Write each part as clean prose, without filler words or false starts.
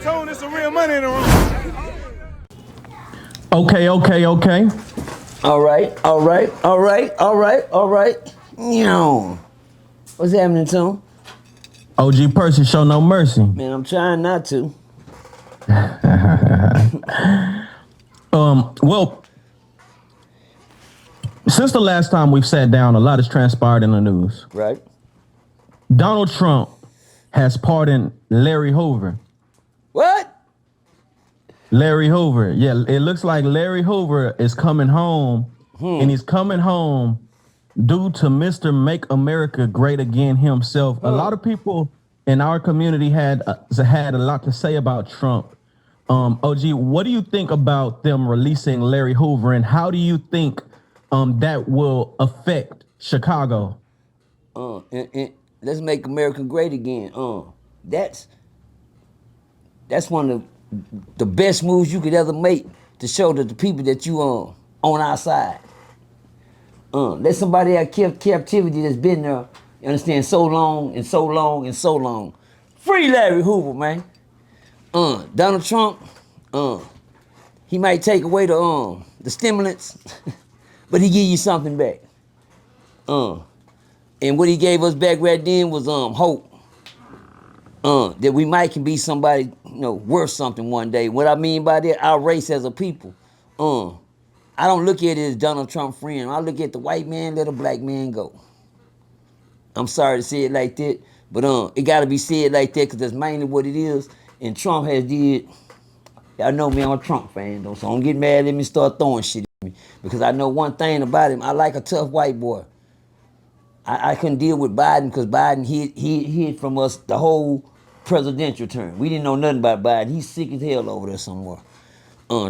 Tone, it's some real money in the room. Okay. All right. Yo. What's happening, Tone? OG Percy, show no mercy. Man, I'm trying not to. Well, since the last time we've sat down, a lot has transpired in the news. Right. Donald Trump has pardoned Larry Hoover. What? Larry Hoover. Yeah, it looks like Larry Hoover is coming home, and he's coming home due to Mr. Make America Great Again himself. A lot of people in our community had a lot to say about Trump. OG, what do you think about them releasing Larry Hoover, and how do you think that will affect Chicago? Let's make America great again. That's one of the best moves you could ever make to show that the people that you on our side. Let somebody out captivity that's been there, you understand, so long. Free Larry Hoover, man. Donald Trump, he might take away the stimulants, but he give you something back. And what he gave us back right then was hope. That we might can be somebody, worth something one day. What I mean by that, our race as a people. I don't look at it as Donald Trump friend. I look at the white man, let a black man go. I'm sorry to say it like that, but it gotta be said like that because that's mainly what it is. And Trump has did. Y'all know me, I'm a Trump fan though, so don't get mad at me, start throwing shit at me. Because I know one thing about him, I like a tough white boy. I couldn't deal with Biden because Biden hid from us the whole presidential term. We didn't know nothing about Biden. He's sick as hell over there somewhere.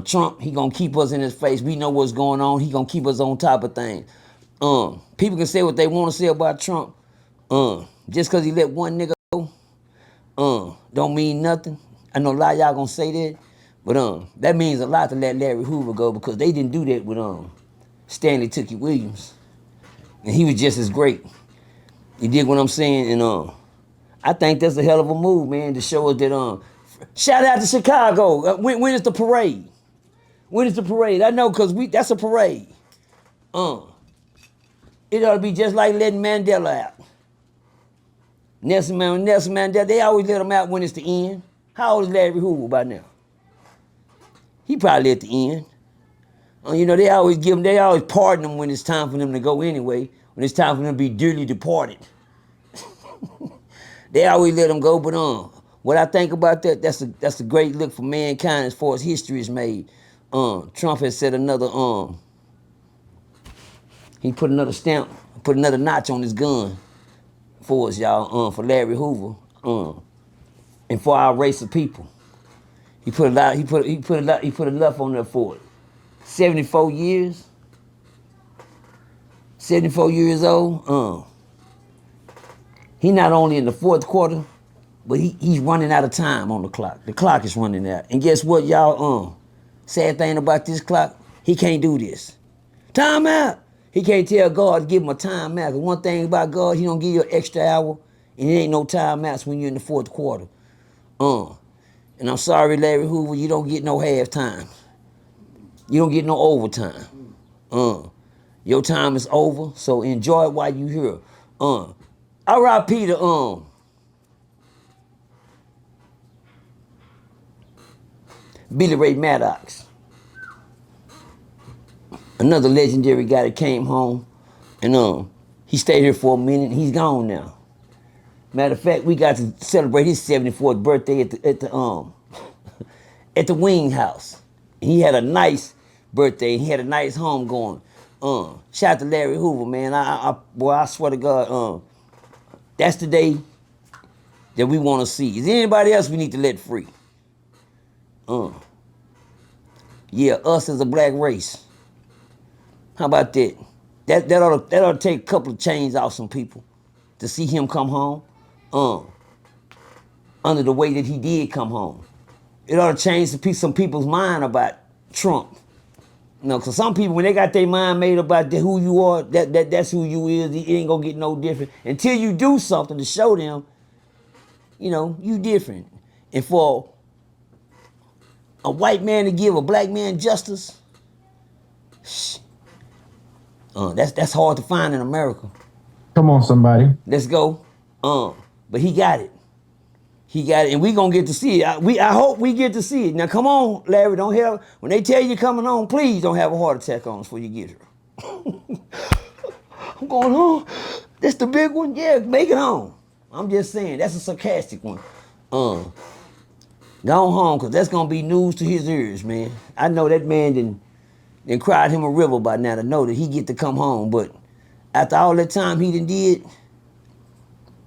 Trump, he gonna keep us in his face. We know what's going on. He gonna keep us on top of things. People can say what they want to say about Trump. Just because he let one nigga go, don't mean nothing. I know a lot of y'all gonna say that, but that means a lot to let Larry Hoover go because they didn't do that with Stanley Tookie Williams. And he was just as great. You dig what I'm saying? And I think that's a hell of a move, man, to show us that shout out to Chicago. When is the parade? When is the parade? I know because that's a parade. It ought to be just like letting Mandela out. Nelson Mandela, they always let him out when it's the end. How old is Larry Hoover by now? He probably at the end. They always pardon them when it's time for them to go anyway, when it's time for them to be dearly departed. They always let them go, but what I think about that's a great look for mankind as far as history is made. Trump has said another, he put another stamp, put another notch on his gun for us, y'all, for Larry Hoover, and for our race of people. He put enough on there for it. 74 years. 74 years old. He not only in the fourth quarter, but he's running out of time on the clock. The clock is running out. And guess what, y'all? Sad thing about this clock, he can't do this. Time out. He can't tell God to give him a time out. Because one thing about God, he don't give you an extra hour, and it ain't no time outs when you're in the fourth quarter. And I'm sorry, Larry Hoover, you don't get no half time. You don't get no overtime. Your time is over, so enjoy it while you here. R.I.P. to Billy Ray Maddox. Another legendary guy that came home, and he stayed here for a minute, and he's gone now. Matter of fact, we got to celebrate his 74th birthday at the at the Wing House. He had a nice birthday. He had a nice home going. Shout out to Larry Hoover, man. I swear to God, that's the day that we want to see. Is there anybody else we need to let free? Yeah, us as a black race. How about that? That ought to take a couple of chains off some people to see him come home. Under the way that he did come home. It ought to change some people's mind about Trump. Because some people, when they got their mind made about who you are, that's who you is, it ain't going to get no different. Until you do something to show them, you different. And for a white man to give a black man justice, that's hard to find in America. Come on, somebody. Let's go. But he got it. He got it, and we gonna get to see it. I hope we get to see it. Now, come on, Larry. Don't have when they tell you coming on. Please don't have a heart attack on us before you get here. I'm going home. This the big one. Yeah, make it home. I'm just saying that's a sarcastic one. Go home, cause that's gonna be news to his ears, man. I know that man didn't cried him a river by now to know that he get to come home. But after all that time he did,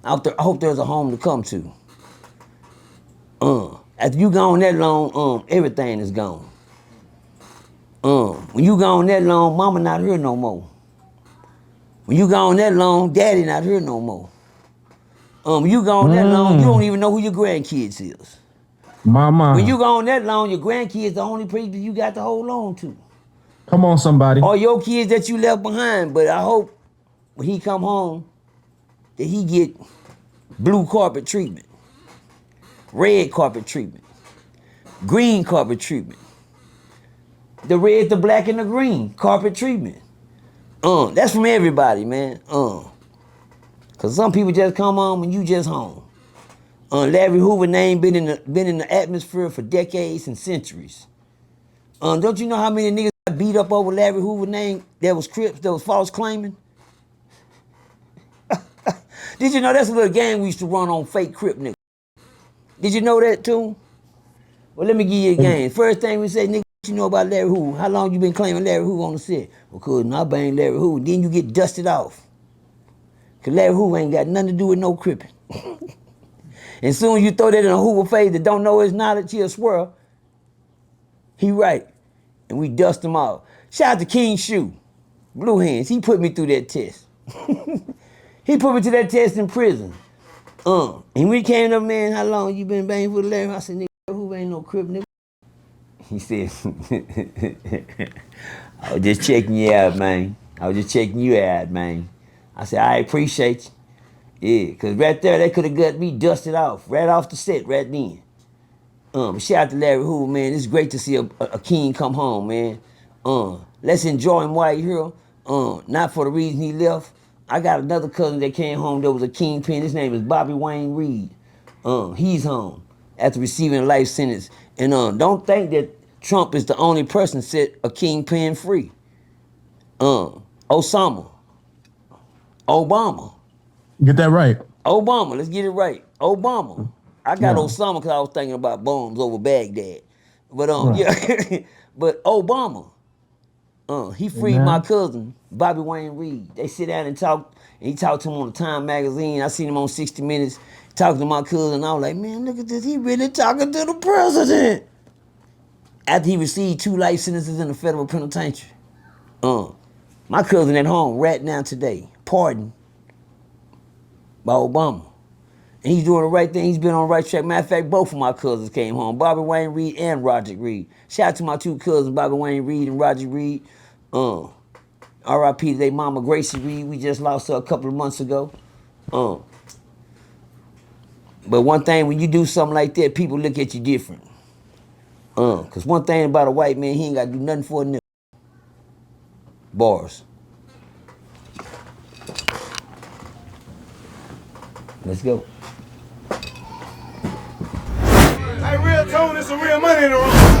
I hope there's a home to come to. After you gone that long, everything is gone. When you gone that long, mama not here no more. When you gone that long, daddy not here no more. When you gone that long, you don't even know who your grandkids is. Mama. When you gone that long, your grandkids the only people you got to hold on to. Come on, somebody. Or your kids that you left behind. But I hope when he come home that he get blue carpet treatment, red carpet treatment, green carpet treatment, the red, the black, and the green carpet treatment. That's from everybody, man. Cause some people just come home and you just home. Larry Hoover name been in the atmosphere for decades and centuries. Don't you know how many niggas got beat up over Larry Hoover name that was Crips, that was false claiming? Did you know that's a little game we used to run on fake Crip niggas? Did you know that too? Well, let me give you a game. First thing we say, nigga, what you know about Larry Hoover? How long you been claiming Larry Hoover on the set? Well, cuz I bang Larry Hoover. Then you get dusted off. Cause Larry Hoover ain't got nothing to do with no cripping. And soon as you throw that in a Hoover face that don't know his knowledge, he'll swirl. He right. And we dust him off. Shout out to King Shoe. Blue Hands. He put me through that test. He put me to that test in prison. And we came up, man, how long you been banging for the Larry? I said, nigga, Hoover ain't no crip, nigga. He said, I was just checking you out, man. I was just checking you out, man. I said, I appreciate you. Yeah, because right there, they could have got me dusted off, right off the set, right then. Shout out to Larry Hoover, man. It's great to see a king come home, man. Let's enjoy him while he's here. Not for the reason he left. I got another cousin that came home that was a kingpin. His name is Bobby Wayne Reed. He's home after receiving a life sentence. And don't think that Trump is the only person set a kingpin free. Obama. Get that right. Obama, let's get it right. Obama. I got Osama because I was thinking about bombs over Baghdad. But yeah, but Obama, he freed my cousin, Bobby Wayne Reed. They sit down and talk, and he talked to him on the Time magazine. I seen him on 60 Minutes talking to my cousin. I was like, man, look at this. He really talking to the president. After he received 2 life sentences in the federal penitentiary. My cousin at home, right now today, pardoned by Obama. And he's doing the right thing. He's been on the right track. Matter of fact, both of my cousins came home. Bobby Wayne Reed and Roger Reed. Shout out to my 2 cousins, Bobby Wayne Reed and Roger Reed. R.I.P. to their mama, Gracie Reed. We just lost her a couple of months ago. But one thing, when you do something like that, people look at you different. Because one thing about a white man, he ain't got to do nothing for a nigga. Bars. Let's go. Hey, real tone, there's some real money in the room.